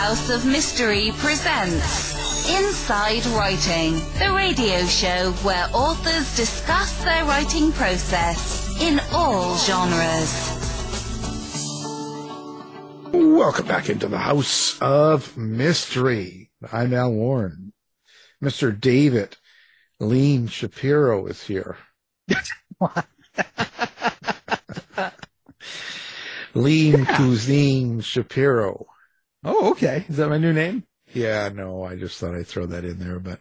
House of Mystery presents Inside Writing, the radio show where authors discuss their writing process in all genres. Welcome back into the House of Mystery. I'm Al Warren. Mr. David Lean Shapiro is here. What? Lean Cuisine Shapiro. Oh, okay. Is that my new name? Yeah, no, I just thought I'd throw that in there, but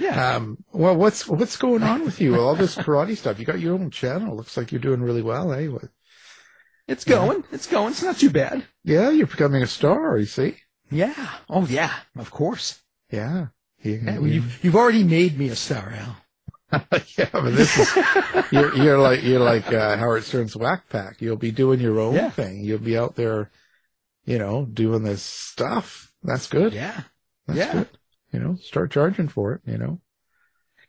yeah. Well, what's going on with you? All this karate stuff. You got your own channel. Looks like you're doing really well, eh? It's going. It's going. It's not too bad. Yeah, you're becoming a star, you see. Yeah. Oh, yeah. Of course. Yeah. You've already made me a star, Al. Yeah, but this is you're like Howard Stern's Whack Pack. You'll be doing your own thing. You'll be out there, doing this stuff. That's good. Yeah, That's good. Start charging for it. And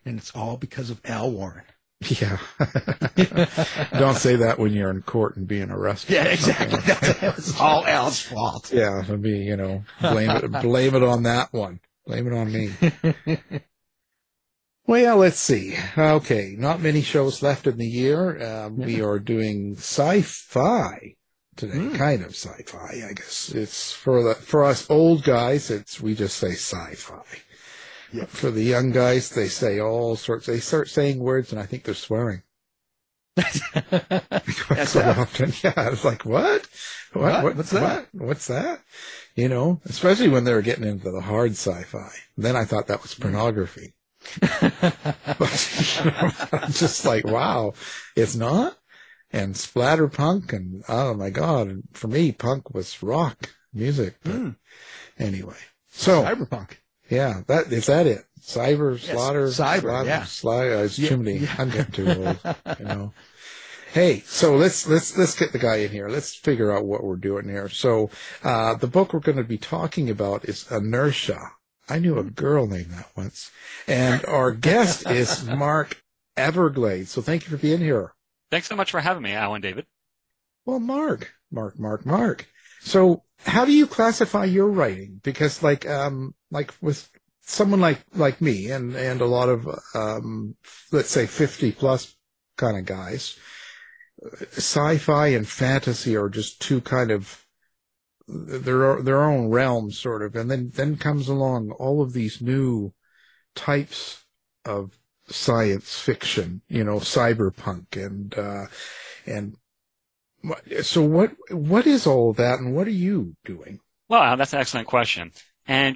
it's all because of Al Warren. Yeah. Don't say that when you're in court and being arrested. Yeah, exactly. It's all Al's fault. Yeah, it'll be blame it on that one. Blame it on me. Well, let's see. Okay, not many shows left in the year. We are doing sci-fi today, kind of sci-fi, I guess. It's for us old guys, we just say sci-fi. Yep. For the young guys, they say all sorts. They start saying words, and I think they're swearing. That's so often. Yeah, it's like, what? What's that? What's that? Especially when they were getting into the hard sci-fi. Then I thought that was pornography. But, I'm just like, wow, it's not? And splatter punk, and oh my God, and for me, punk was rock music. But anyway. So. Cyberpunk. Yeah, is that it? Cyber, slaughter, cyber, yeah. It's too many. Yeah. I'm getting too old, Hey, so let's get the guy in here. Let's figure out what we're doing here. So, the book we're going to be talking about is Inertia. I knew a girl named that once. And our guest is Mark Everglade. So thank you for being here. Thanks so much for having me, Alan David. Well, Mark. So how do you classify your writing? Because like with someone like me and a lot of, let's say 50 plus kind of guys, sci-fi and fantasy are just two kind of their own realm, sort of, and then comes along all of these new types of science fiction, cyberpunk, and so what is all of that, and what are you doing? Well, that's an excellent question. And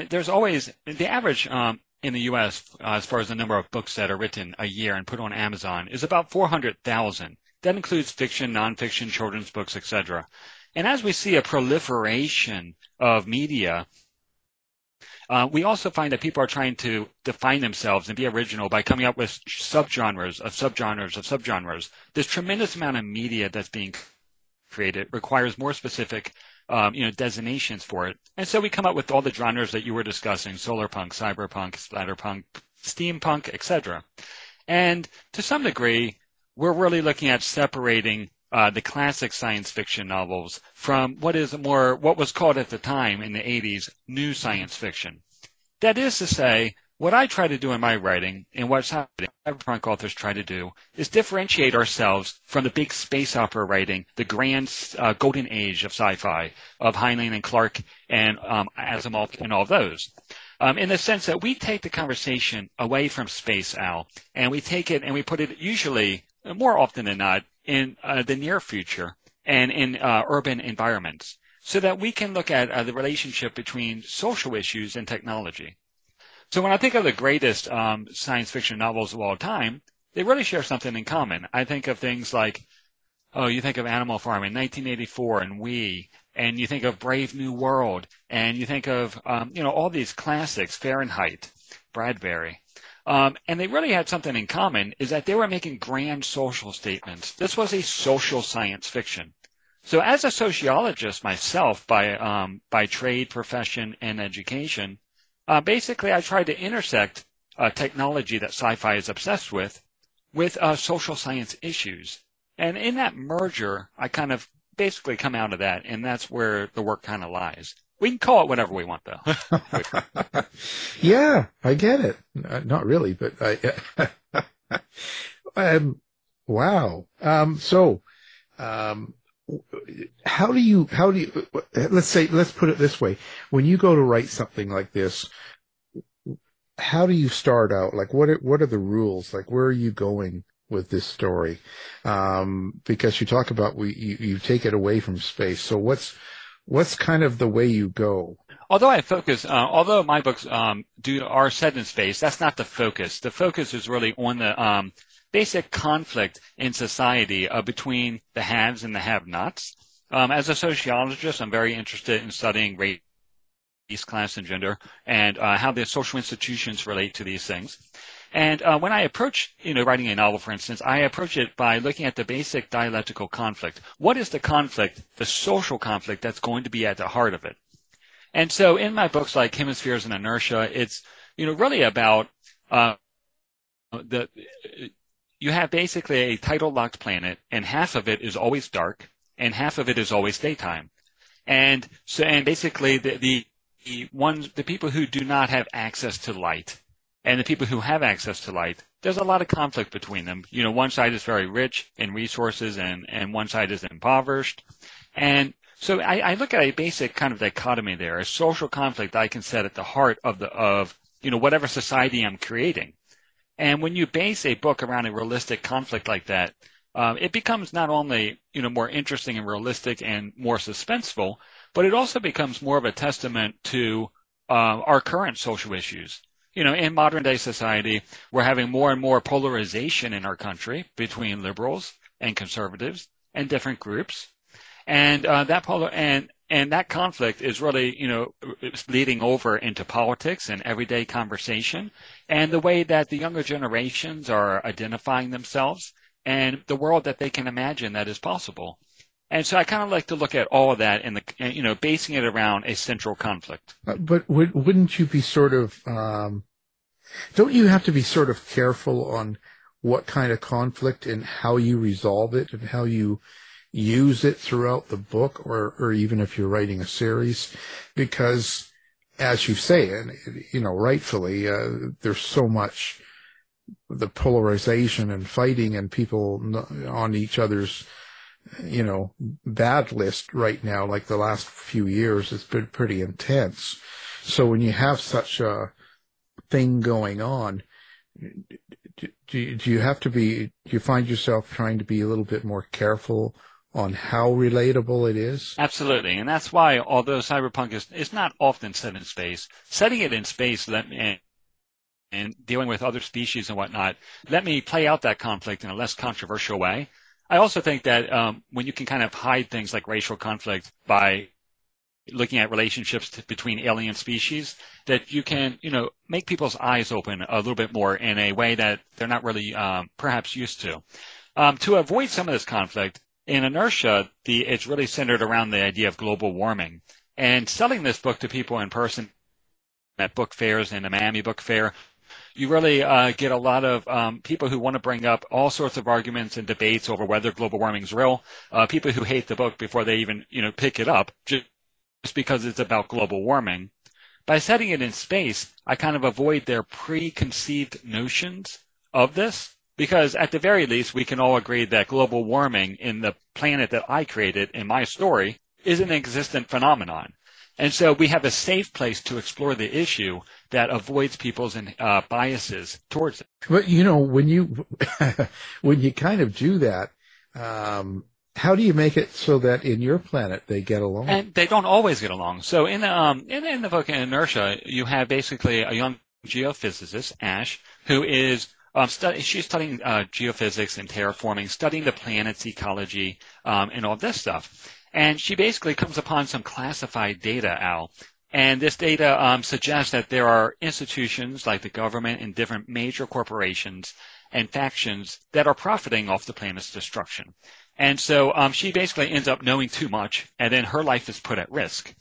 there's always the average in the U.S. As far as the number of books that are written a year and put on Amazon is about 400,000. That includes fiction, nonfiction, children's books, etc. And as we see a proliferation of media, we also find that people are trying to define themselves and be original by coming up with subgenres of subgenres of subgenres. This tremendous amount of media that's being created requires more specific, designations for it. And so we come up with all the genres that you were discussing: solarpunk, cyberpunk, splatterpunk, steampunk, etc. And to some degree, we're really looking at separating the classic science fiction novels from what was called at the time in the 80s, new science fiction. That is to say, what I try to do in my writing, and what cyberpunk authors try to do, is differentiate ourselves from the big space opera writing, the grand golden age of sci-fi, of Heinlein and Clarke and Asimov and all those. In the sense that we take the conversation away from space, Al, and we take it and we put it usually, more often than not, in the near future and in urban environments, so that we can look at the relationship between social issues and technology. So when I think of the greatest science fiction novels of all time, they really share something in common. I think of things like, you think of Animal Farm in 1984 and We, and you think of Brave New World, and you think of, all these classics, Fahrenheit, Bradbury. And they really had something in common, is that they were making grand social statements. This was a social science fiction. So as a sociologist myself, by trade, profession, and education, basically I tried to intersect technology that sci-fi is obsessed with social science issues. And in that merger, I kind of basically come out of that, and that's where the work kind of lies. We can call it whatever we want, though. Yeah, I get it. Not really, but wow. How do you, let's put it this way. When you go to write something like this, how do you start out? Like, what are the rules? Like, where are you going with this story? Because you talk about, you take it away from space. So what's kind of the way you go? Although my books are set in space, that's not the focus. The focus is really on the basic conflict in society between the haves and the have-nots. As a sociologist, I'm very interested in studying race, class, and gender, and how the social institutions relate to these things. And when I approach, writing a novel, for instance, I approach it by looking at the basic dialectical conflict. What is the conflict, the social conflict that's going to be at the heart of it? And so in my books like Hemispheres and Inertia, it's, really about you have basically a tidal-locked planet, and half of it is always dark, and half of it is always daytime. And basically the people who do not have access to light and the people who have access to light, there's a lot of conflict between them. One side is very rich in resources and one side is impoverished. And so I look at a basic kind of dichotomy there, a social conflict I can set at the heart of whatever society I'm creating. And when you base a book around a realistic conflict like that, it becomes not only more interesting and realistic and more suspenseful, but it also becomes more of a testament to our current social issues. In modern day society, we're having more and more polarization in our country between liberals and conservatives and different groups, and that conflict is really leading over into politics and everyday conversation, and the way that the younger generations are identifying themselves and the world that they can imagine that is possible. And so I kind of like to look at all of that and basing it around a central conflict. But wouldn't you be sort of, don't you have to be sort of careful on what kind of conflict and how you resolve it and how you use it throughout the book, or even if you're writing a series? Because, as you say, and rightfully, there's so much the polarization and fighting and people on each other's bad list right now. Like the last few years, it's been pretty intense. So when you have such a thing going on, do you find yourself trying to be a little bit more careful on how relatable it is? Absolutely. And that's why, although cyberpunk is not often set in space, setting it in space and dealing with other species and whatnot, let me play out that conflict in a less controversial way. I also think that when you can kind of hide things like racial conflict by looking at relationships between alien species, that you can, make people's eyes open a little bit more in a way that they're not really perhaps used to. To avoid some of this conflict, in Inertia, it's really centered around the idea of global warming. And selling this book to people in person at book fairs and the Miami Book Fair, you really get a lot of people who want to bring up all sorts of arguments and debates over whether global warming is real, people who hate the book before they even pick it up just because it's about global warming. By setting it in space, I kind of avoid their preconceived notions of this, because at the very least, we can all agree that global warming in the planet that I created in my story is an existent phenomenon. And so we have a safe place to explore the issue that avoids people's biases towards it. But, when you when you kind of do that, how do you make it so that in your planet they get along? And they don't always get along. So in the book Inertia, you have basically a young geophysicist, Ash, who is she's studying geophysics and terraforming, studying the planet's ecology and all this stuff. And she basically comes upon some classified data, Al. And this data suggests that there are institutions like the government and different major corporations and factions that are profiting off the planet's destruction. And so she basically ends up knowing too much, and then her life is put at risk.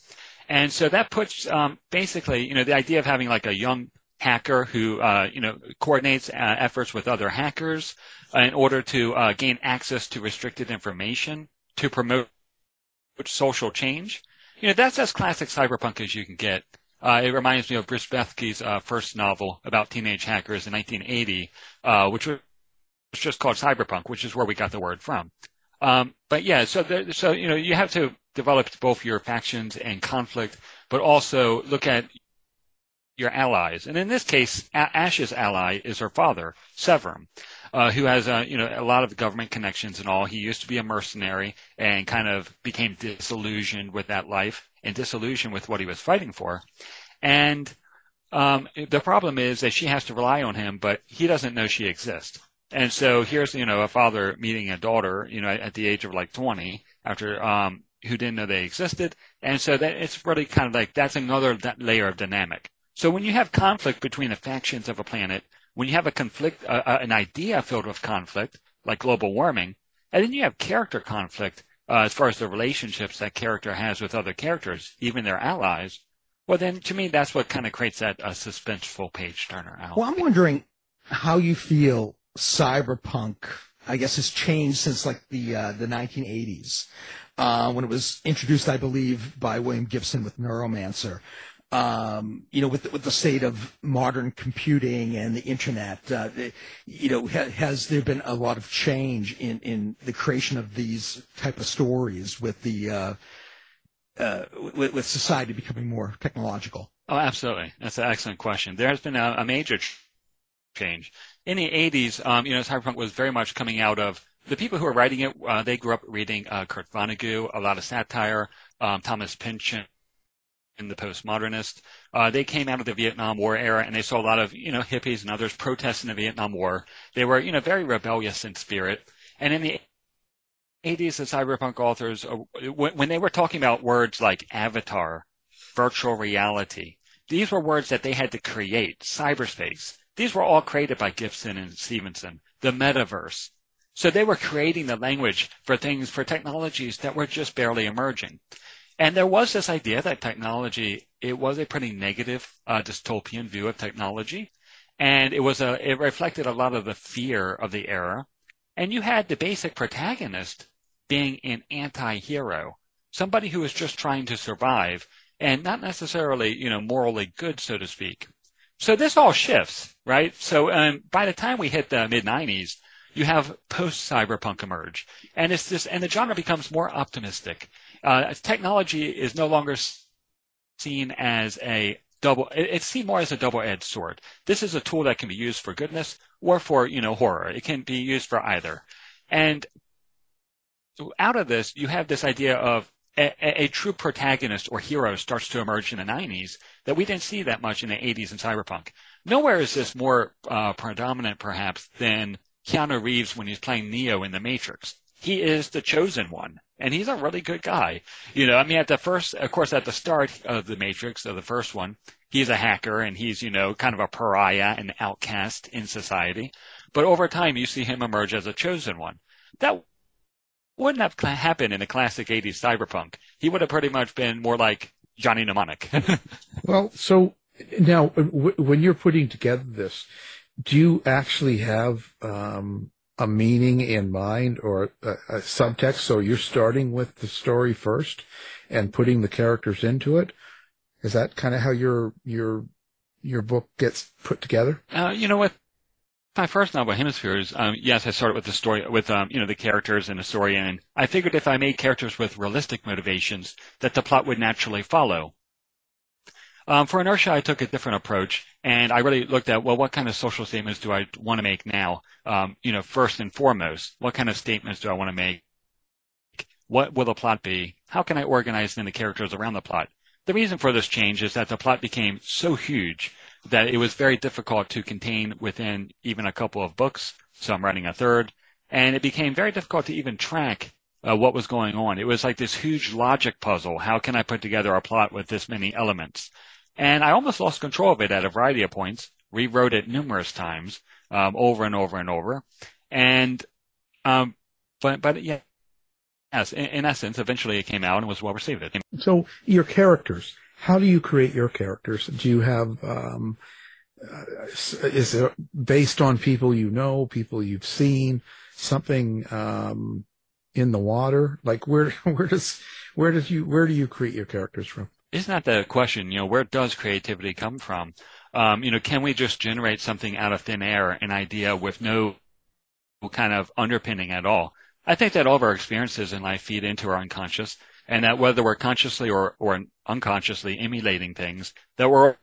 And so that puts basically, the idea of having like a young hacker who, coordinates efforts with other hackers in order to gain access to restricted information to promote social change. That's as classic cyberpunk as you can get. It reminds me of Bruce Bethke's first novel about teenage hackers in 1980, which was just called Cyberpunk, which is where we got the word from. But yeah, so you have to develop both your factions and conflict, but also look at your allies. And in this case, Ash's ally is her father, Severum, who has a lot of government connections and all. He used to be a mercenary and kind of became disillusioned with that life and disillusioned with what he was fighting for. And the problem is that she has to rely on him, but he doesn't know she exists. And so here's, a father meeting a daughter, at the age of like 20 after, who didn't know they existed. And so that it's really kind of like, that's another layer of dynamic. So when you have conflict between the factions of a planet, when you have a conflict, an idea filled with conflict, like global warming, and then you have character conflict, as far as the relationships that character has with other characters, even their allies, well then to me that's what kind of creates that suspenseful page turner. Well, I'm wondering how you feel cyberpunk, I guess, has changed since like the 1980s, when it was introduced, I believe, by William Gibson with Neuromancer. With the state of modern computing and the internet, has there been a lot of change in the creation of these type of stories with the with society becoming more technological? Oh, absolutely. That's an excellent question. There has been a major change. In the 80s, cyberpunk was very much coming out of the people who were writing it. They grew up reading Kurt Vonnegut, a lot of satire, Thomas Pynchon, in the postmodernist. They came out of the Vietnam War era, and they saw a lot of, hippies and others protesting the Vietnam War. They were, very rebellious in spirit. And in the 80s, the cyberpunk authors, when they were talking about words like avatar, virtual reality, these were words that they had to create, cyberspace. These were all created by Gibson and Stevenson, the metaverse. So they were creating the language for technologies that were just barely emerging. And there was this idea that technology, it was a pretty negative, dystopian view of technology. And it reflected a lot of the fear of the era. And you had the basic protagonist being an anti-hero, somebody who was just trying to survive and not necessarily, morally good, so to speak. So this all shifts, right? So by the time we hit the mid-90s, you have post-cyberpunk emerge. And and the genre becomes more optimistic. Technology is no longer seen as it's seen more as a double-edged sword. This is a tool that can be used for goodness or for, horror. It can be used for either. And out of this, you have this idea of a true protagonist or hero starts to emerge in the 90s that we didn't see that much in the 80s in cyberpunk. Nowhere is this more predominant, perhaps, than Keanu Reeves when he's playing Neo in The Matrix. He is the chosen one, and he's a really good guy. at the start of The Matrix, of the first one, he's a hacker, and he's, kind of a pariah and outcast in society. But over time, you see him emerge as a chosen one. That wouldn't have happened in the classic 80s cyberpunk. He would have pretty much been more like Johnny Mnemonic. Well, so now when you're putting together this, do you actually have a meaning in mind or a subtext? So you're starting with the story first and putting the characters into it? Is that kind of how your book gets put together? With my first novel, Hemispheres, yes, I started with the story, with the characters and the story, and I figured if I made characters with realistic motivations, that the plot would naturally follow. For Inertia, I took a different approach, and I really looked at, what kind of social statements do I want to make now? First and foremost, what kind of statements do I want to make? What will the plot be? How can I organize then the characters around the plot? The reason for this change is that the plot became so huge that it was very difficult to contain within even a couple of books. So I'm writing a third, and it became very difficult to even track what was going on. It was like this huge logic puzzle. How can I put together a plot with this many elements? And I almost lost control of it at a variety of points, rewrote it numerous times, over and over and over. And, but yeah, yes, in essence, eventually it came out and was well received. So your characters, how do you create your characters? Do you have, is it based on people you know, people you've seen, something, in the water? Like where do you create your characters from? Isn't that the question? Where does creativity come from? Can we just generate something out of thin air, an idea with no kind of underpinning at all? I think that all of our experiences in life feed into our unconscious, and that whether we're consciously or unconsciously emulating things, that we're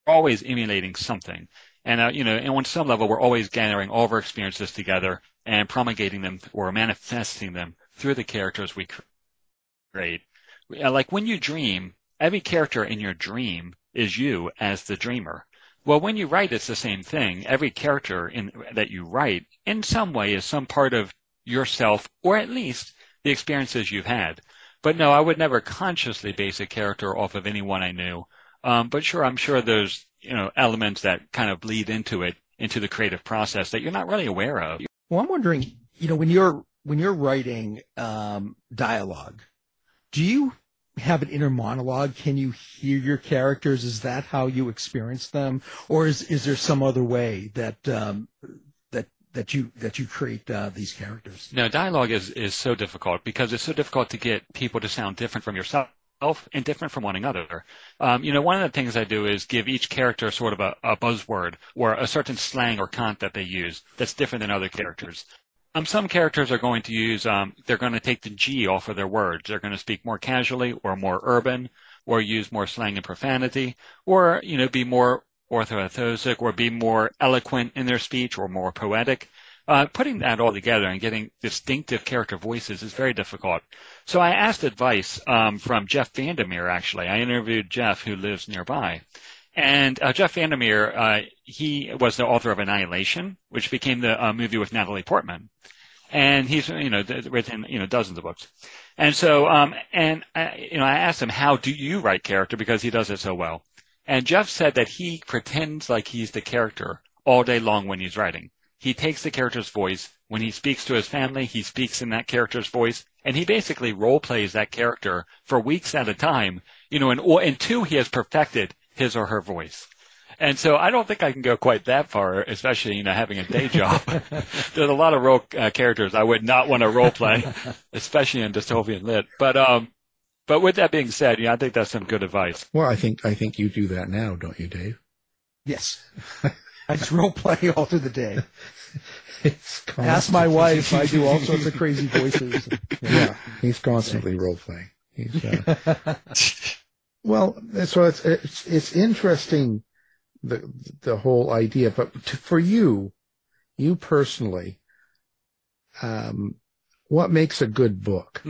always emulating something. And, and on some level, we're always gathering all of our experiences together and promulgating them or manifesting them through the characters we create. Like when you dream, every character in your dream is you as the dreamer. Well, when you write, it's the same thing. Every character that you write in some way is some part of yourself, or at least the experiences you've had. But no, I would never consciously base a character off of anyone I knew. But sure, I'm sure there's, elements that kind of bleed into it, into the creative process that you're not really aware of. Well, I'm wondering, when you're writing dialogue, do you have an inner monologue? Can you hear your characters? Is that how you experience them, or is there some other way that you create these characters? No, dialogue is so difficult because it's so difficult to get people to sound different from yourself and different from one another. One of the things I do is give each character sort of a buzzword or a certain slang or cant that they use that's different than other characters. Some characters are going to use, they're going to take the G off of their words. They're going to speak more casually or more urban or use more slang and profanity or, be more orthoethosic or be more eloquent in their speech or more poetic. Putting that all together and getting distinctive character voices is very difficult. So I asked advice from Jeff Vandermeer, actually. I interviewed Jeff, who lives nearby. And Jeff Vandermeer, he was the author of Annihilation, which became the movie with Natalie Portman. And he's, written, dozens of books. And so, I asked him, how do you write character? Because he does it so well. And Jeff said that he pretends like he's the character all day long when he's writing. He takes the character's voice. When he speaks to his family, he speaks in that character's voice. And he basically role plays that character for weeks at a time, until he has perfected his or her voice. And so I don't think I can go quite that far, especially, having a day job. There's a lot of role characters I would not want to role play, especially in dystopian lit. But with that being said, I think that's some good advice. Well, I think you do that now, don't you, Dave? Yes. I just role play all through the day. Ask my wife. I do all sorts of crazy voices. Yeah, he's constantly role playing. Well, so it's interesting, the whole idea. But for you personally, what makes a good book?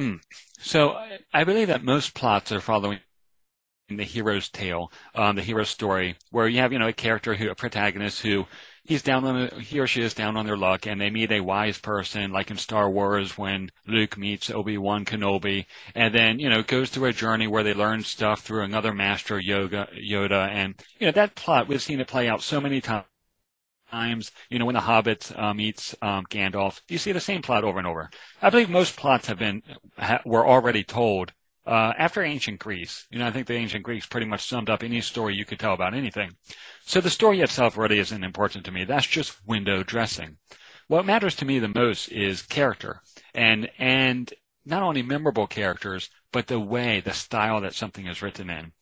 So I believe that most plots are following the hero's tale, the hero's story, where you have, a character a protagonist who he or she is down on their luck, and they meet a wise person, like in Star Wars when Luke meets Obi-Wan Kenobi, and then, goes through a journey where they learn stuff through another master, Yoda, and, that plot, we've seen it play out so many times. When the Hobbit meets Gandalf, you see the same plot over and over. I believe most plots were already told after ancient Greece. I think the ancient Greeks pretty much summed up any story you could tell about anything. So the story itself really isn't important to me. That's just window dressing. What matters to me the most is character, and not only memorable characters, but the style that something is written in.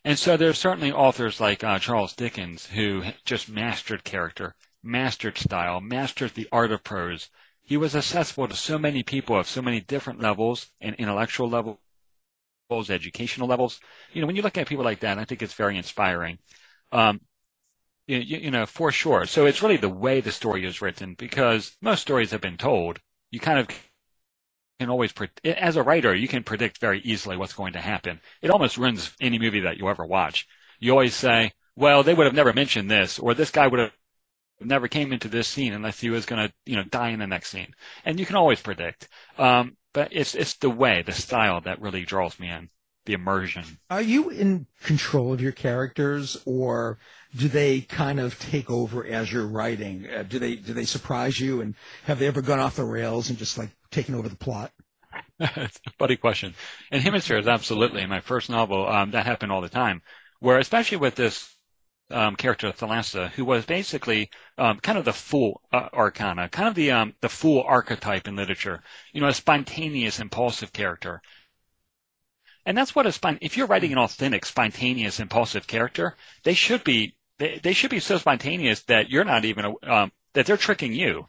And so there's certainly authors like Charles Dickens who just mastered character, mastered style, mastered the art of prose. He was accessible to so many people of so many different levels and intellectual levels, educational levels. When you look at people like that, I think it's very inspiring. For sure. So it's really the way the story is written, because most stories have been told. You kind of can always, as a writer, you can predict very easily what's going to happen. It almost ruins any movie that you ever watch. You always say, well, they would have never mentioned this, or this guy would have never came into this scene unless he was going to, die in the next scene. And you can always predict. But it's the style that really draws me in, the immersion. Are you in control of your characters, or do they kind of take over as you're writing? Do they surprise you, and have they ever gone off the rails and just taken over the plot? It's a funny question. In Hemispheres, absolutely. In my first novel, that happened all the time, where especially with this character Thalassa, who was basically kind of the fool arcana, kind of the fool archetype in literature. A spontaneous, impulsive character. And that's what if you're writing an authentic, spontaneous, impulsive character, they should be so spontaneous that you're not even that they're tricking you,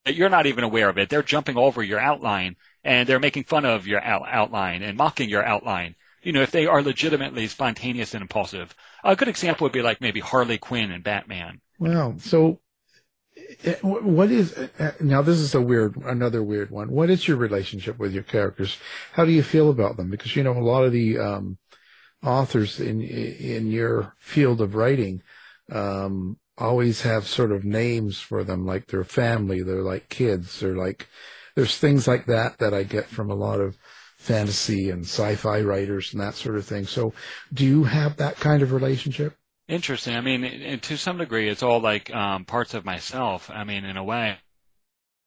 that you're not even aware of it. They're jumping over your outline and they're making fun of your outline and mocking your outline. If they are legitimately spontaneous and impulsive. A good example would be like maybe Harley Quinn and Batman. Well, so what is now? This is another weird one. What is your relationship with your characters? How do you feel about them? Because a lot of the authors in your field of writing always have sort of names for them, like their family, they're like kids, or like there's things like that I get from a lot of fantasy and sci-fi writers and that sort of thing. So do you have that kind of relationship? Interesting. I mean, to some degree, it's all like parts of myself, in a way.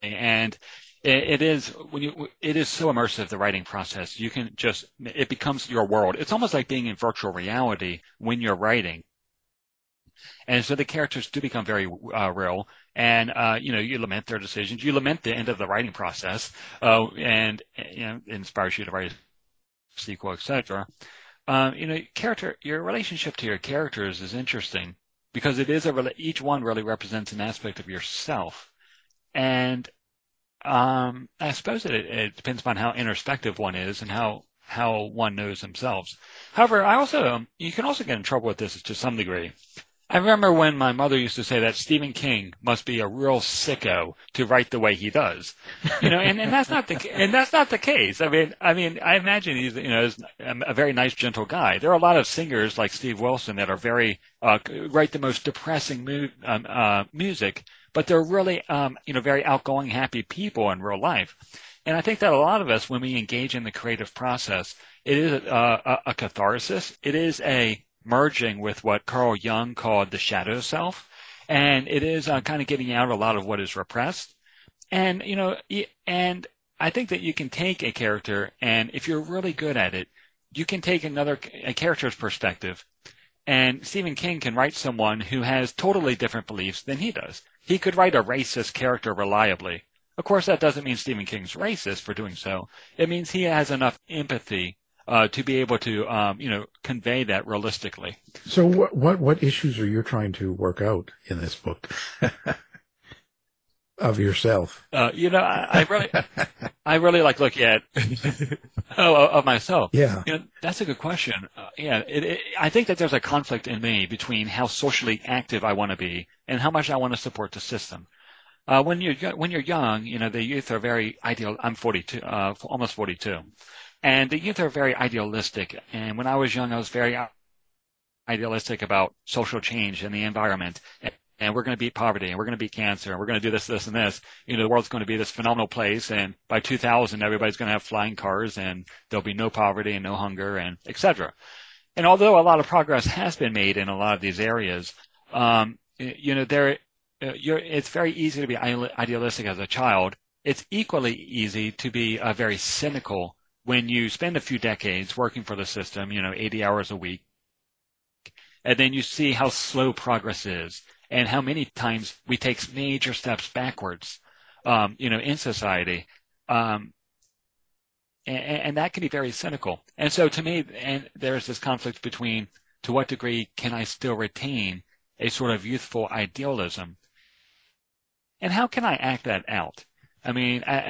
And it is so immersive, the writing process. It becomes your world. It's almost like being in virtual reality when you're writing. And so the characters do become very real, and you lament their decisions. You lament the end of the writing process, and it inspires you to write a sequel, etc. Your relationship to your characters is interesting because each one really represents an aspect of yourself, and I suppose it depends upon how introspective one is and how one knows themselves. However, you can also get in trouble with this to some degree. I remember when my mother used to say that Stephen King must be a real sicko to write the way he does, and that's not the case. I imagine he's a very nice, gentle guy. There are a lot of singers like Steve Wilson that are very write the most depressing music, but they're really very outgoing, happy people in real life. And I think that a lot of us, when we engage in the creative process, it is a catharsis. It is a merging with what Carl Jung called the shadow self, and it is kind of getting out a lot of what is repressed. And and I think that you can take a character, and if you're really good at it, you can take a character's perspective. And Stephen King can write someone who has totally different beliefs than he does. He could write a racist character reliably. Of course, that doesn't mean Stephen King's racist for doing so. It means he has enough empathy to be able to, convey that realistically. So, what issues are you trying to work out in this book of yourself? I really like looking at of myself. Yeah, that's a good question. I think that there's a conflict in me between how socially active I want to be and how much I want to support the system. When you're young, the youth are very ideal. I'm 42, almost 42. And the youth are very idealistic. And when I was young, I was very idealistic about social change and the environment. And we're going to beat poverty, and we're going to beat cancer, and we're going to do this, this, and this. The world's going to be this phenomenal place. And by 2000, everybody's going to have flying cars, and there'll be no poverty and no hunger, and et cetera. And although a lot of progress has been made in a lot of these areas, it's very easy to be idealistic as a child. It's equally easy to be very cynical when you spend a few decades working for the system, 80 hours a week, and then you see how slow progress is and how many times we take major steps backwards, in society. And that can be very cynical. And so to me, there's this conflict between to what degree can I still retain a sort of youthful idealism, and how can I act that out?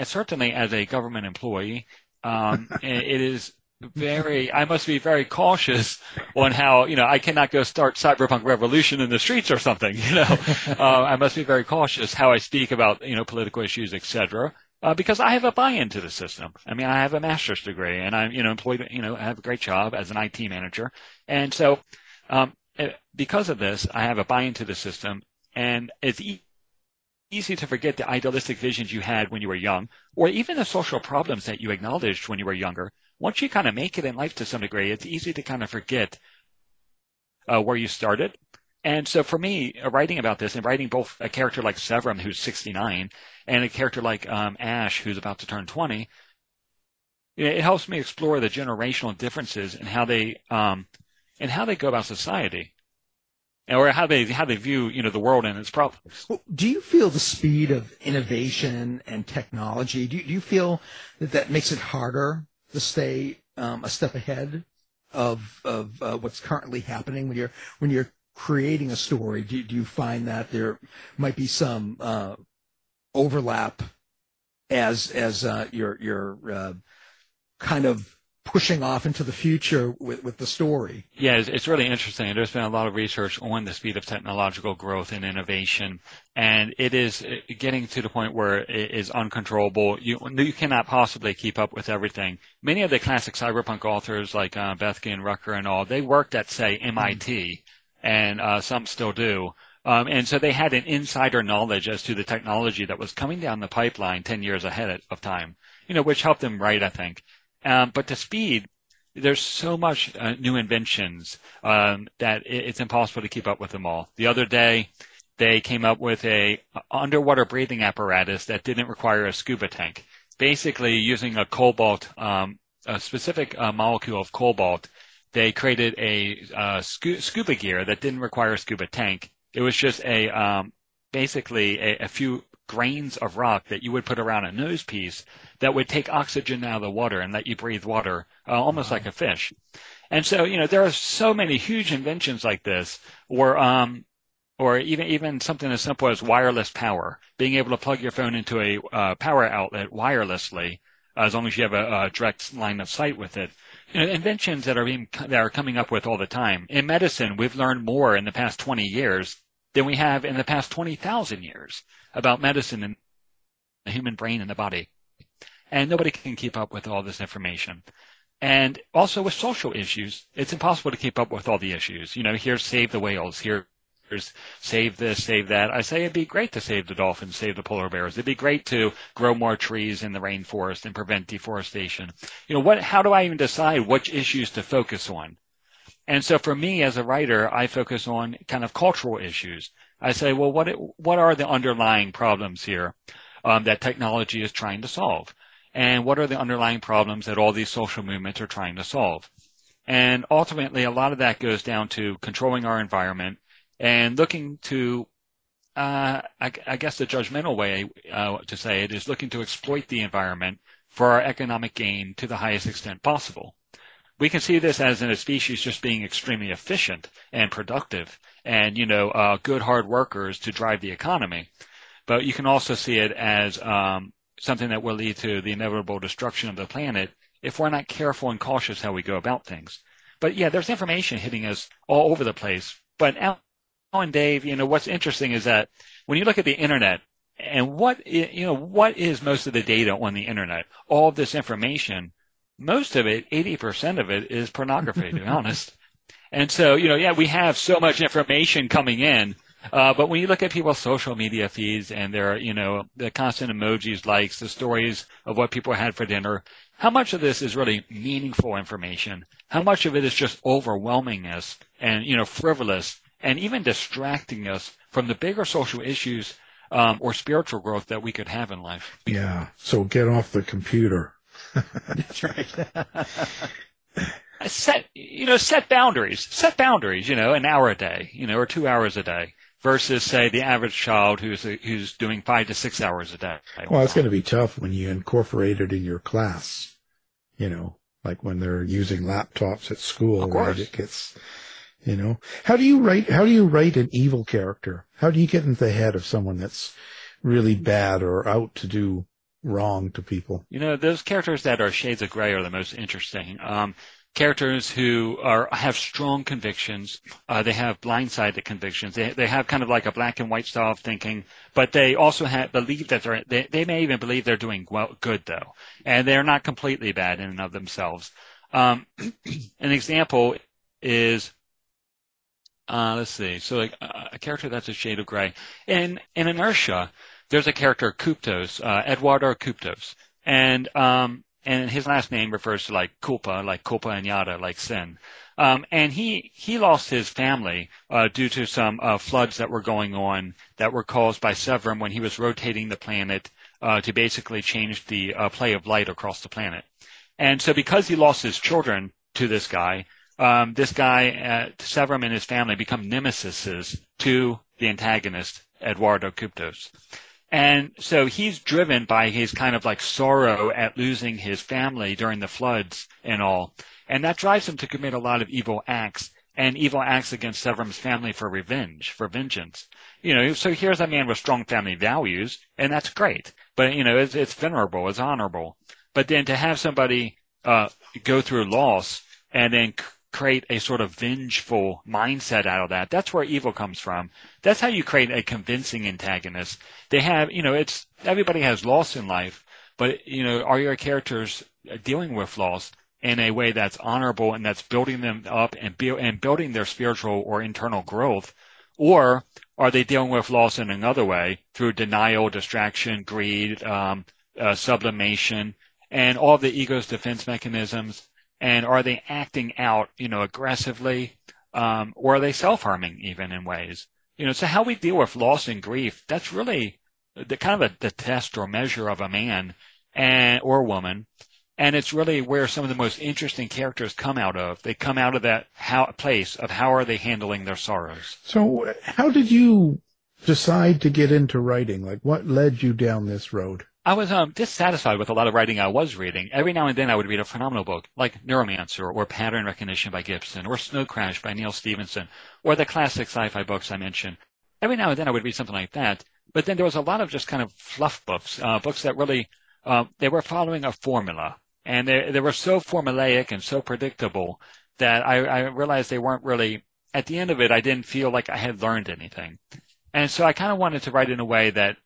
Certainly as a government employee, it is I must be very cautious on how, I cannot go start cyberpunk revolution in the streets or something, I must be very cautious how I speak about, political issues, etc. Because I have a buy-in to the system. I have a master's degree and I'm, employed, I have a great job as an IT manager. And so, because of this, I have a buy-in to the system, and it's easy to forget the idealistic visions you had when you were young, or even the social problems that you acknowledged when you were younger. Once you kind of make it in life to some degree, it's easy to kind of forget where you started. And so for me, writing about this and writing both a character like Severum, who's 69, and a character like Ash, who's about to turn 20, it helps me explore the generational differences in how they go about society. or how they view the world and its problems. Well, do you feel the speed of innovation and technology? Do you feel that makes it harder to stay a step ahead of what's currently happening when you're creating a story? Do you find that there might be some overlap as you're kind of pushing off into the future with the story? Yeah, it's really interesting. There's been a lot of research on the speed of technological growth and innovation, and it is getting to the point where it is uncontrollable. You cannot possibly keep up with everything. Many of the classic cyberpunk authors, like Bethke and Rucker and all, they worked at, say, MIT, and some still do. And so they had an insider knowledge as to the technology that was coming down the pipeline 10 years ahead of time, which helped them write, I think. But the speed, there's so much new inventions that it's impossible to keep up with them all. The other day, they came up with a underwater breathing apparatus that didn't require a scuba tank. Basically, using a cobalt, a specific molecule of cobalt, they created a scuba gear that didn't require a scuba tank. It was just basically a few grains of rock that you would put around a nose piece that would take oxygen out of the water and let you breathe water, almost like a fish. And so, there are so many huge inventions like this, or even something as simple as wireless power, being able to plug your phone into a power outlet wirelessly, as long as you have a direct line of sight with it. Inventions that are coming up with all the time. In medicine, we've learned more in the past 20 years than we have in the past 20,000 years about medicine and the human brain and the body. And nobody can keep up with all this information. And also with social issues, it's impossible to keep up with all the issues. Here's save the whales, here's save this, save that. I say it'd be great to save the dolphins, save the polar bears. It'd be great to grow more trees in the rainforest and prevent deforestation. How do I even decide which issues to focus on? And so for me as a writer, I focus on kind of cultural issues. I say, well, what are the underlying problems here that technology is trying to solve? And what are the underlying problems that all these social movements are trying to solve? And ultimately, a lot of that goes down to controlling our environment and looking to, I guess the judgmental way to say it is looking to exploit the environment for our economic gain to the highest extent possible. We can see this as in a species just being extremely efficient and productive and, good hard workers to drive the economy. But you can also see it as something that will lead to the inevitable destruction of the planet if we're not careful and cautious how we go about things. But yeah, there's information hitting us all over the place. But Al and Dave, what's interesting is that when you look at the internet and what is most of the data on the internet, all of this information, most of it, 80% of it is pornography, to be honest. And so, we have so much information coming in. But when you look at people's social media feeds and their, the constant emojis, likes, the stories of what people had for dinner, how much of this is really meaningful information? How much of it is just overwhelming us and, frivolous and even distracting us from the bigger social issues or spiritual growth that we could have in life? Yeah. So get off the computer. That's right. Set boundaries. Set boundaries, an hour a day, or 2 hours a day. Versus, say, the average child who's doing 5 to 6 hours a day. Well, it's going to be tough when you incorporate it in your class. Like when they're using laptops at school, of course. Right? It gets, How do you write an evil character? How do you get into the head of someone that's really bad or out to do wrong to people? Those characters that are shades of gray are the most interesting. Characters who have strong convictions. They have blindsided convictions. They have kind of like a black and white style of thinking, but they also believe that they may even believe they're doing good though, and they're not completely bad in and of themselves. An example is, let's see. So like a character that's a shade of gray. In Inertia, there's a character Kuptos, Eduardo Kuptos, and his last name refers to like culpa and yada, like sin. And he lost his family due to some floods that were going on that were caused by Severum when he was rotating the planet to basically change the play of light across the planet. And so because he lost his children to this guy, this guy, Severum and his family become nemesis to the antagonist, Eduardo Kuptos. And so he's driven by his kind of like sorrow at losing his family during the floods and all. And that drives him to commit a lot of evil acts, and evil acts against Severum's family for revenge, for vengeance. So here's a man with strong family values, and that's great. But, it's venerable, it's honorable. But then to have somebody go through loss and then create a sort of vengeful mindset out of that, that's where evil comes from. That's how you create a convincing antagonist. They have, everybody has loss in life, but, are your characters dealing with loss in a way that's honorable and that's building them up and building their spiritual or internal growth? Or are they dealing with loss in another way through denial, distraction, greed, sublimation, and all of the ego's defense mechanisms? And are they acting out, aggressively, or are they self-harming even in ways? So how we deal with loss and grief, that's really the kind of the test or measure of a man or woman. And it's really where some of the most interesting characters come out of. They come out of that place of how are they handling their sorrows. So how did you decide to get into writing? Like, what led you down this road? I was dissatisfied with a lot of writing I was reading. Every now and then I would read a phenomenal book like Neuromancer or Pattern Recognition by Gibson or Snow Crash by Neil Stephenson or the classic sci-fi books I mentioned. Every now and then I would read something like that. But then there was a lot of just kind of fluff books, books that really they were following a formula. And they were so formulaic and so predictable that I realized they weren't really, at the end of it, I didn't feel like I had learned anything. And so I kind of wanted to write in a way that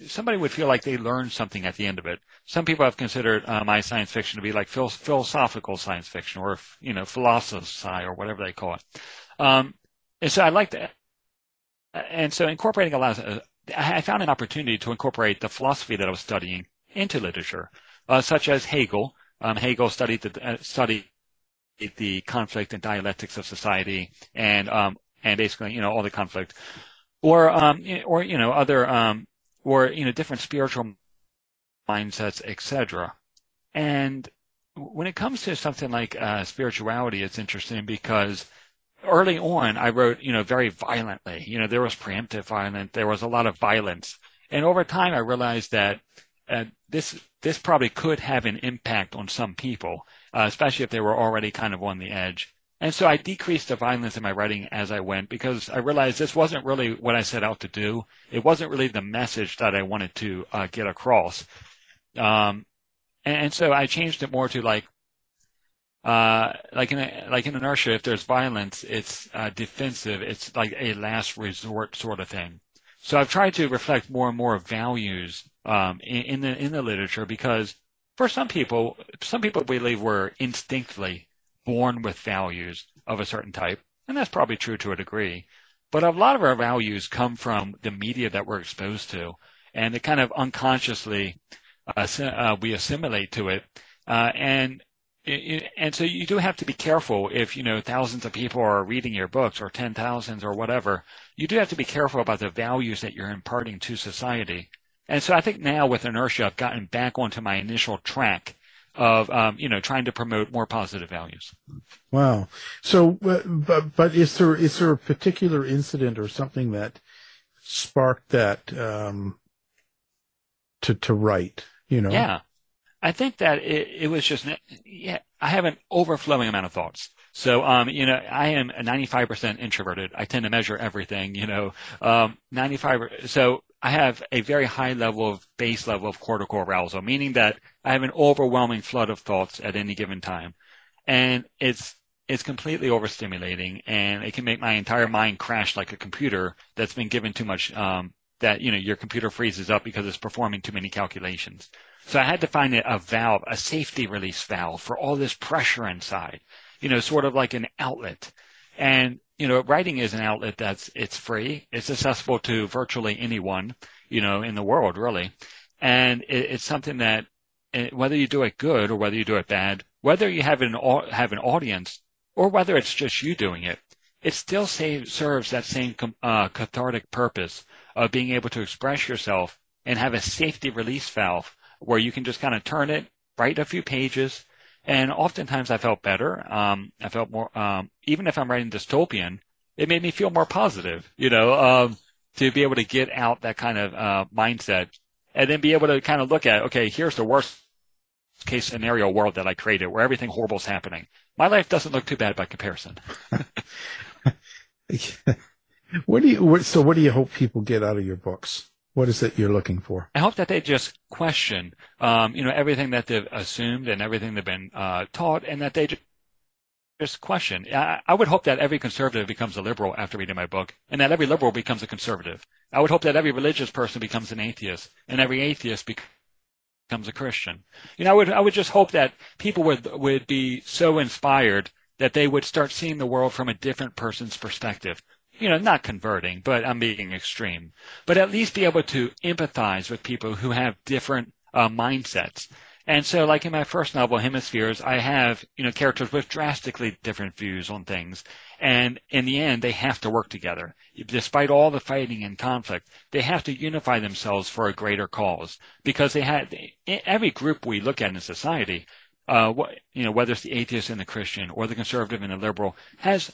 somebody would feel like they learned something at the end of it. Some people have considered my science fiction to be like philosophical science fiction or, philosophy or whatever they call it. And so I liked that. And so incorporating a lot of, I found an opportunity to incorporate the philosophy that I was studying into literature. Such as Hegel. Hegel studied the conflict and dialectics of society, and basically, all the conflict, or other, different spiritual mindsets, etc. And when it comes to something like spirituality, it's interesting because early on I wrote, very violently. There was preemptive violence, there was a lot of violence, and over time I realized that this probably could have an impact on some people, especially if they were already kind of on the edge. And so I decreased the violence in my writing as I went because I realized this wasn't really what I set out to do. It wasn't really the message that I wanted to get across. And so I changed it more to like in Inertia, if there's violence, it's defensive. It's like a last resort sort of thing. So I've tried to reflect more and more values in the literature because for some people believe we're instinctively born with values of a certain type, and that's probably true to a degree. But a lot of our values come from the media that we're exposed to, and it kind of unconsciously we assimilate to it, and so you do have to be careful if thousands of people are reading your books or 10,000 or whatever. You do have to be careful about the values that you're imparting to society. And so I think now with Inertia, I've gotten back onto my initial track of trying to promote more positive values. Wow. So, but is there a particular incident or something that sparked that to write? Yeah. I think that it was just, I have an overflowing amount of thoughts. So, I am a 95% introverted. I tend to measure everything, 95. So I have a very high base level of cortical arousal, meaning that I have an overwhelming flood of thoughts at any given time. And it's completely overstimulating, and it can make my entire mind crash like a computer that's been given too much, that, your computer freezes up because it's performing too many calculations. So I had to find a valve, a safety release valve for all this pressure inside, sort of like an outlet. And, writing is an outlet it's free. It's accessible to virtually anyone, in the world, really. And it's something that whether you do it good or whether you do it bad, whether you have an audience or whether it's just you doing it, it still serves that same cathartic purpose of being able to express yourself and have a safety release valve where you can just kind of turn it, write a few pages, And oftentimes I felt better. I felt more, even if I'm writing dystopian, it made me feel more positive, to be able to get out that kind of mindset and then be able to kind of look at, okay, here's the worst case scenario world that I created where everything horrible is happening. My life doesn't look too bad by comparison. What do you hope people get out of your books? What is it you're looking for? I hope that they just question, everything that they've assumed and everything they've been taught, and that they just question. I would hope that every conservative becomes a liberal after reading my book, and that every liberal becomes a conservative. I would hope that every religious person becomes an atheist, and every atheist becomes a Christian. I would just hope that people would be so inspired that they would start seeing the world from a different person's perspective. Not converting, but I'm being extreme. But at least be able to empathize with people who have different mindsets. And so, like in my first novel, Hemispheres, I have, characters with drastically different views on things. And in the end, they have to work together. Despite all the fighting and conflict, they have to unify themselves for a greater cause. Because every group we look at in society, whether it's the atheist and the Christian or the conservative and the liberal,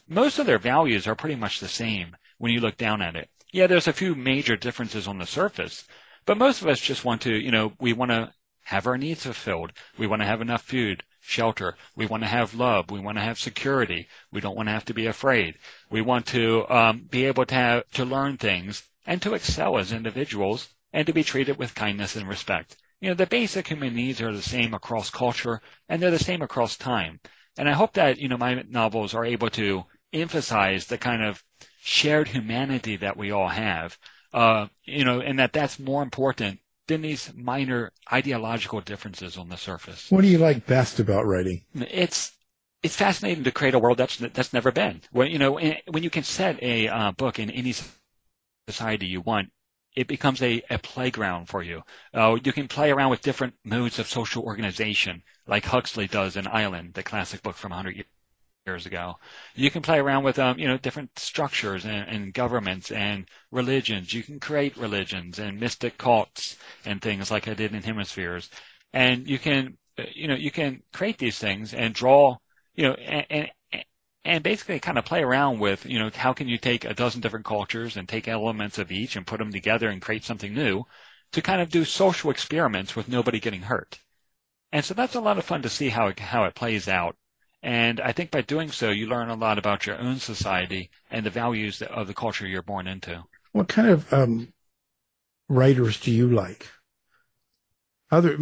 most of their values are pretty much the same when you look down at it. Yeah, there's a few major differences on the surface, but most of us just want to, we want to have our needs fulfilled. We want to have enough food, shelter. We want to have love. We want to have security. We don't want to have to be afraid. We want to be able to learn things and to excel as individuals and to be treated with kindness and respect. The basic human needs are the same across culture, and they're the same across time. And I hope that, my novels are able to emphasize the kind of shared humanity that we all have, and that's more important than these minor ideological differences on the surface. What do you like best about writing? It's fascinating to create a world that's never been. When you can set a book in any society you want, it becomes a playground for you. You can play around with different modes of social organization, like Huxley does in Island, the classic book from 100 years ago. You can play around with, different structures and governments and religions. You can create religions and mystic cults and things like I did in Hemispheres. And you can create these things and draw, and basically kind of play around with, how can you take a dozen different cultures and take elements of each and put them together and create something new to kind of do social experiments with nobody getting hurt. And so that's a lot of fun to see how it plays out. And I think by doing so, you learn a lot about your own society and the values of the culture you're born into. What kind of writers do you like? Other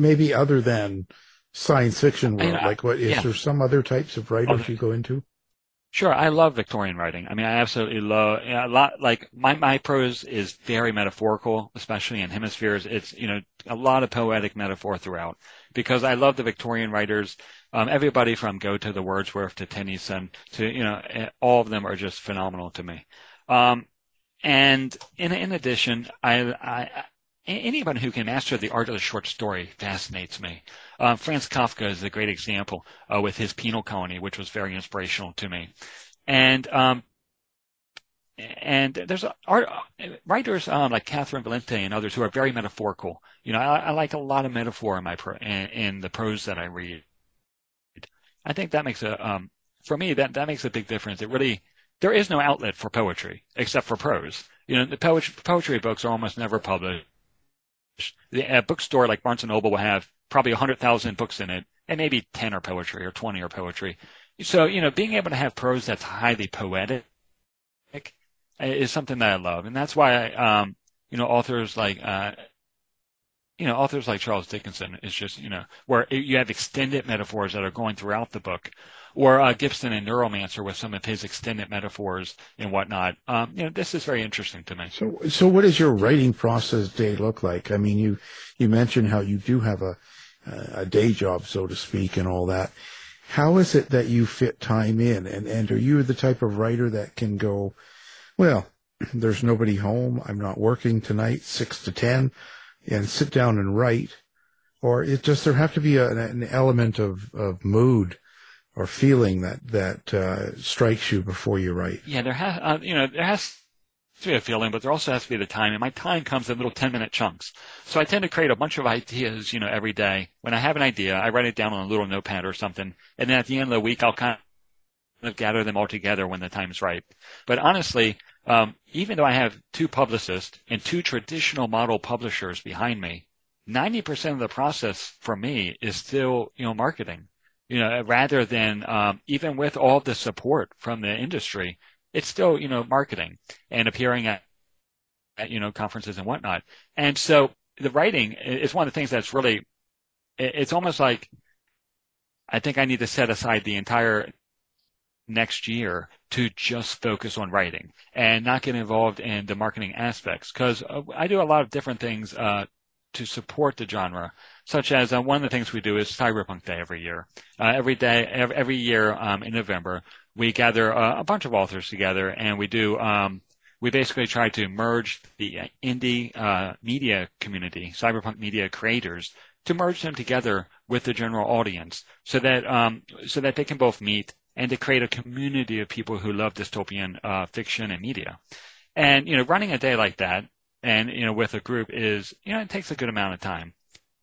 than science fiction world? Is there some other types of writers you go into? Sure, I love Victorian writing. I absolutely love a lot. Like my prose is very metaphorical, especially in Hemispheres. It's a lot of poetic metaphor throughout because I love the Victorian writers. Everybody from Goethe to Wordsworth to Tennyson to all of them are just phenomenal to me. And in addition, anyone who can master the art of the short story fascinates me. Franz Kafka is a great example with his Penal Colony, which was very inspirational to me. And there's writers like Catherine Valente and others who are very metaphorical. I like a lot of metaphor in the prose that I read. I think that makes for me that makes a big difference. There is no outlet for poetry except for prose. The poetry books are almost never published. A bookstore like Barnes & Noble will have probably 100,000 books in it, and maybe 10 are poetry or 20 are poetry. So, being able to have prose that's highly poetic is something that I love. And that's why, authors like Charles Dickinson is just, where you have extended metaphors that are going throughout the book. Or Gibson and Neuromancer with some of his extended metaphors and whatnot. This is very interesting to me. So what does your writing process day look like? You mentioned how you do have a day job, so to speak, and all that. How is it that you fit time in? And are you the type of writer that can go, well, there's nobody home, I'm not working tonight, 6 to 10, and sit down and write? Or does there have to be an element of mood or feeling that strikes you before you write? Yeah, there has to be a feeling, but there also has to be the time, and my time comes in little 10-minute chunks. So I tend to create a bunch of ideas, every day. When I have an idea, I write it down on a little notepad or something, and then at the end of the week, I'll kind of gather them all together when the time's right. But honestly, even though I have 2 publicists and 2 traditional model publishers behind me, 90% of the process for me is still, marketing. Rather than even with all the support from the industry, it's still, marketing and appearing at conferences and whatnot. And so the writing is one of the things that's really, it's almost like I think I need to set aside the entire next year to just focus on writing and not get involved in the marketing aspects, because I do a lot of different things to support the genre, such as one of the things we do is Cyberpunk Day every year. Every year in November, we gather a bunch of authors together, and we basically try to merge the indie media community, cyberpunk media creators, to merge them together with the general audience, so that they can both meet and to create a community of people who love dystopian fiction and media. And running a day like that, and with a group is it takes a good amount of time.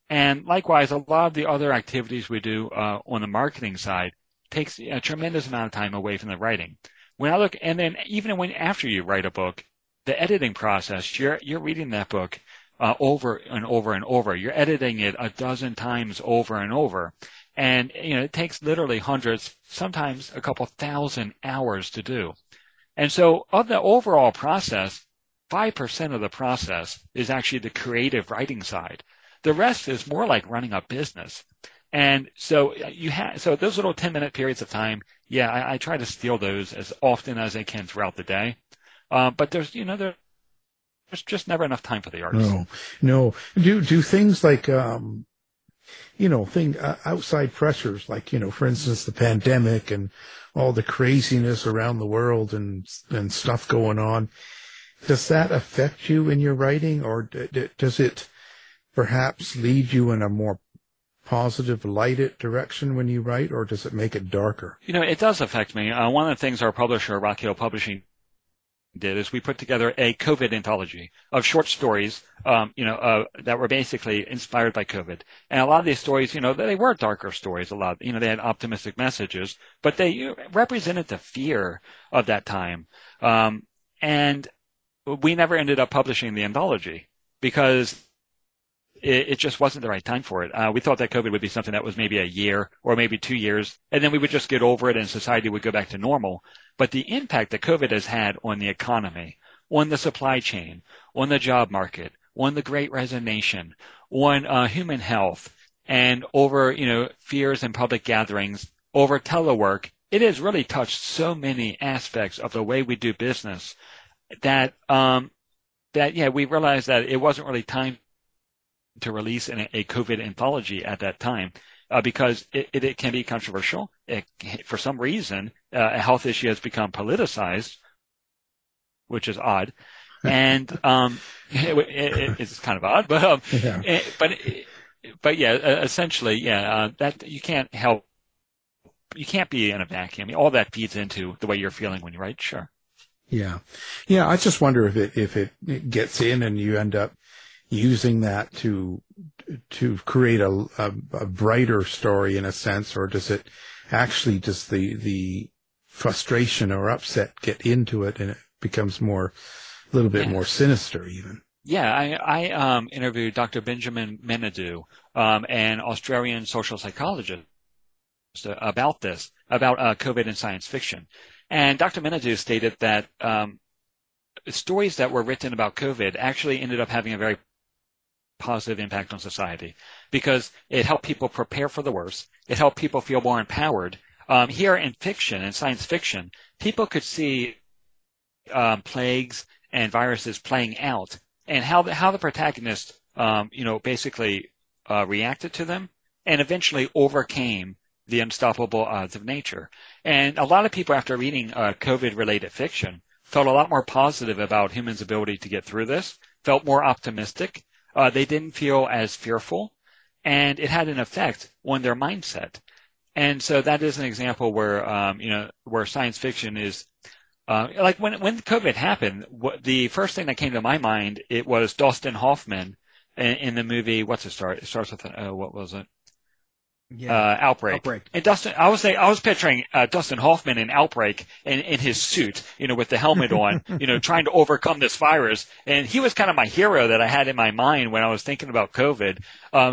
And likewise, a lot of the other activities we do on the marketing side takes a tremendous amount of time away from the writing. When I look, and then even after you write a book, the editing process, you're reading that book over and over and over. You're editing it a dozen times over and over. And it takes literally hundreds, sometimes a couple thousand hours to do. And so of the overall process, 5% of the process is actually the creative writing side. The rest is more like running a business. And so so those little 10-minute periods of time, I try to steal those as often as I can throughout the day. But there's just never enough time for the artist. No. Do things like, outside pressures, like, for instance, the pandemic and all the craziness around the world and stuff going on, does that affect you in your writing, or does it perhaps lead you in a more positive, lighted direction when you write, or does it make it darker? It does affect me. One of the things our publisher, Rock Hill Publishing, did is we put together a COVID anthology of short stories, that were basically inspired by COVID. And a lot of these stories, they were darker stories. A lot, they had optimistic messages, but they represented the fear of that time. And we never ended up publishing the anthology because it just wasn't the right time for it. We thought that COVID would be something that was maybe a year or maybe 2 years, and then we would just get over it and society would go back to normal. But the impact that COVID has had on the economy, on the supply chain, on the job market, on the Great Resignation, on human health, and over fears in public gatherings, over telework, it has really touched so many aspects of the way we do business that we realized that it wasn't really time to release a COVID anthology at that time, because it can be controversial. For some reason, a health issue has become politicized, which is odd, and it's kind of odd, but essentially, that you can't help. You can't be in a vacuum. All that feeds into the way you're feeling when you write. Sure. Yeah. I just wonder if it gets in and you end up using that to create a brighter story in a sense, or does it actually just the frustration or upset get into it and it becomes a little bit more sinister even? Yeah, I interviewed Dr. Benjamin Menadue, an Australian social psychologist, about COVID and science fiction. And Dr. Menadue stated that stories that were written about COVID actually ended up having a very positive impact on society, because it helped people prepare for the worst. It helped people feel more empowered. Here in fiction and science fiction, people could see plagues and viruses playing out, and how the protagonist, basically reacted to them and eventually overcame the unstoppable odds of nature. And a lot of people, after reading COVID-related fiction, felt a lot more positive about humans' ability to get through this, felt more optimistic. They didn't feel as fearful, and it had an effect on their mindset. And so that is an example where, where science fiction is like when COVID happened, the first thing that came to my mind, it was Dustin Hoffman in the movie. What's it start? It starts with what was it? Yeah. Outbreak. And Dustin, I was picturing Dustin Hoffman in Outbreak in his suit, with the helmet on, trying to overcome this virus. And he was kind of my hero that I had in my mind when I was thinking about COVID.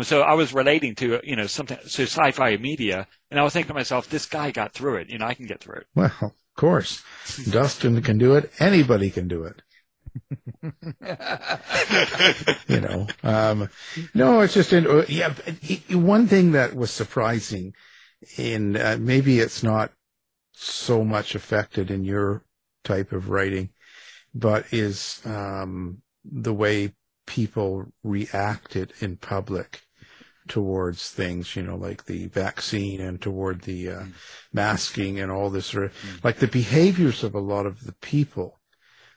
So I was relating to, something, to sci-fi media. And I was thinking to myself, this guy got through it. I can get through it. Well, of course. Dustin can do it. Anybody can do it. No, it's just one thing that was surprising in maybe it's not so much affected in your type of writing, but is the way people reacted in public towards things, like the vaccine and toward the masking and all this sort of, like the behaviors of a lot of the people,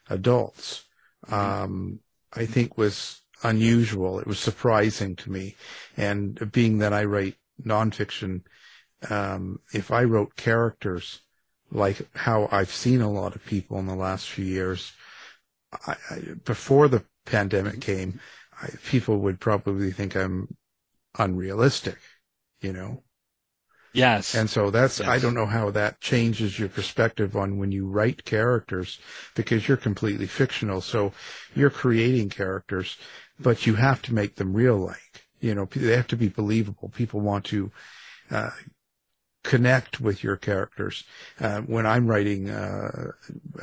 adults, I think was unusual. It was surprising to me. And being that I write nonfiction, if I wrote characters like how I've seen a lot of people in the last few years, before the pandemic came, people would probably think I'm unrealistic, Yes. And so I don't know how that changes your perspective on when you write characters, because you're completely fictional. So you're creating characters, but you have to make them real like, they have to be believable. People want to, connect with your characters. When I'm writing,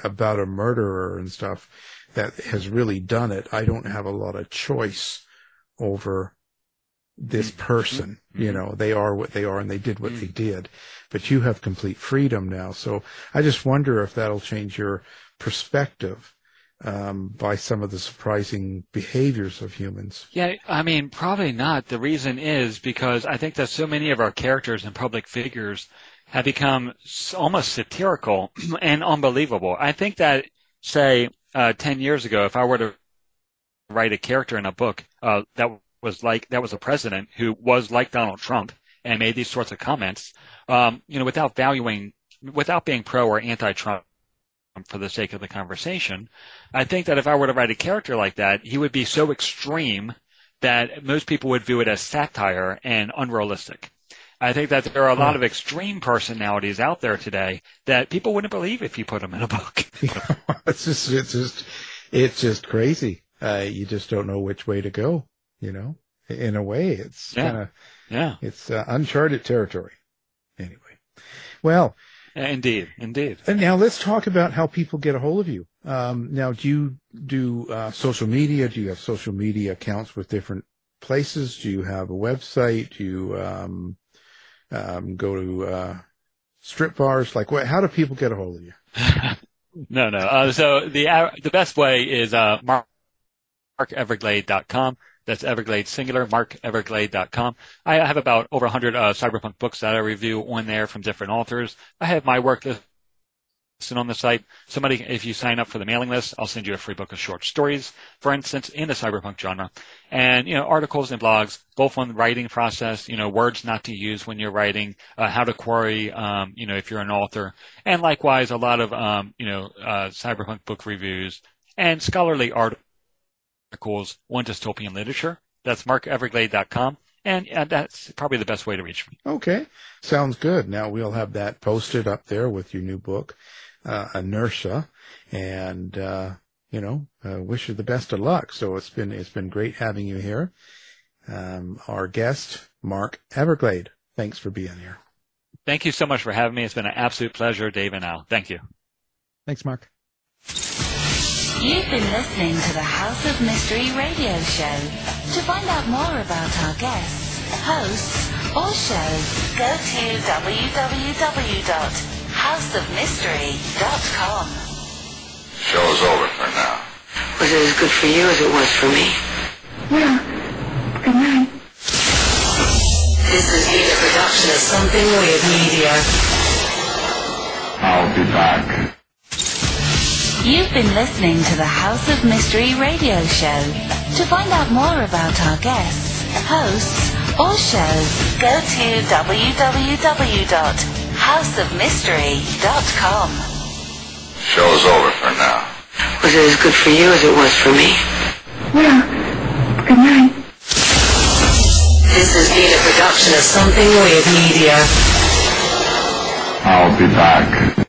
about a murderer and stuff that has really done it, I don't have a lot of choice over this person, they are what they are and they did what they did, but you have complete freedom now. So I just wonder if that'll change your perspective, by some of the surprising behaviors of humans. Yeah, probably not. The reason is because I think that so many of our characters and public figures have become almost satirical and unbelievable. I think that, say, 10 years ago, if I were to write a character in a book, that was a president who was like Donald Trump and made these sorts of comments, without being pro or anti-Trump for the sake of the conversation. I think that if I were to write a character like that, he would be so extreme that most people would view it as satire and unrealistic. I think that there are a lot of extreme personalities out there today that people wouldn't believe if you put them in a book. It's just crazy. You just don't know which way to go. In a way, it's it's uncharted territory. Anyway, well, indeed. And now let's talk about how people get a hold of you. Now, do you do social media? Do you have social media accounts with different places? Do you have a website? Do you go to strip bars? Like, how do people get a hold of you? No. So the best way is markeverglade.com. That's Everglade singular, markeverglade.com. I have about over 100 cyberpunk books that I review on there from different authors. I have my work listed on the site. If you sign up for the mailing list, I'll send you a free book of short stories, for instance, in the cyberpunk genre. And, articles and blogs, both on the writing process, words not to use when you're writing, how to query, if you're an author. And likewise, a lot of, cyberpunk book reviews and scholarly articles on dystopian literature. That's markeverglade.com, and that's probably the best way to reach me. Okay, sounds good. Now we'll have that posted up there with your new book, Inertia, and wish you the best of luck. So it's been great having you here. Our guest, Mark Everglade. Thanks for being here. Thank you so much for having me. It's been an absolute pleasure, Dave and Al. Thank you. Thanks, Mark. You've been listening to the House of Mystery radio show. To find out more about our guests, hosts, or shows, go to www.houseofmystery.com. Show's over for now. Was it as good for you as it was for me? Well, good night. This has been a production of Something Weird Media. I'll be back. You've been listening to the House of Mystery radio show. To find out more about our guests, hosts, or shows, go to www.houseofmystery.com. Show's over for now. Was it as good for you as it was for me? Well, good night. This has been a production of Something Weird Media. I'll be back.